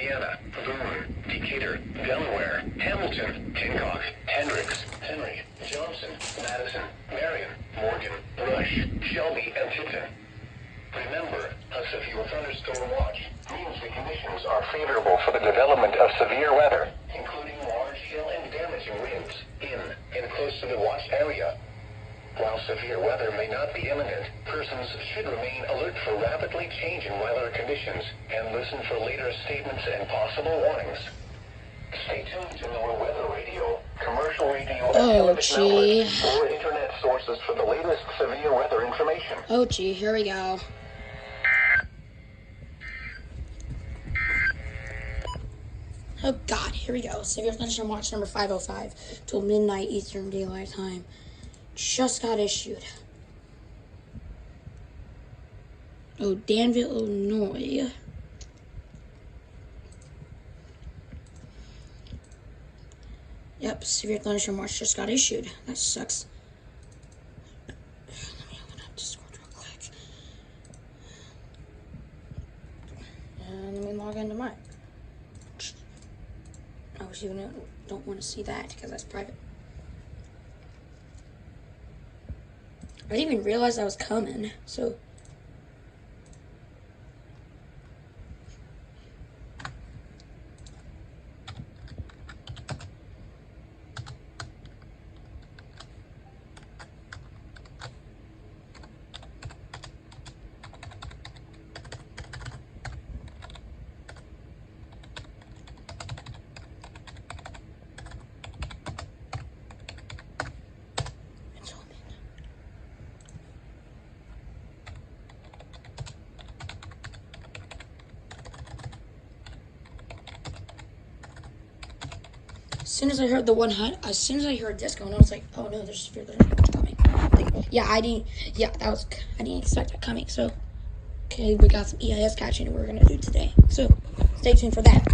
Indiana, Boone, Decatur, Delaware, Hamilton, Tincock, Hendricks, Henry, Johnson, Madison, Marion, Morgan, Rush, Shelby, and Tipton. Remember, a severe thunderstorm watch means the conditions are favorable for the development of severe weather, including large hail and damaging winds in and close to the watch area. While severe weather may not be imminent, persons should remain alert for rapidly changing weather conditions and listen for later statements and possible warnings. Stay tuned to NOAA Weather Radio, commercial radio, and television outlets, or internet sources for the latest severe weather information. Oh gee, here we go. Oh God, here we go. Severe thunderstorm watch number 505 till midnight Eastern Daylight Time. Just got issued. Oh, Danville, Illinois. Yep, severe thunderstorm watch just got issued. That sucks. Let me open up Discord real quick. And let me log into mine. I was even don't want to see that because that's private. I didn't even realize I was coming, so. As soon as I heard as soon as I heard this going, I was like, oh no, there's severe thunderstorm coming. Like, I didn't expect that coming. So, okay, we got some EIS catching we're gonna do today. So, stay tuned for that.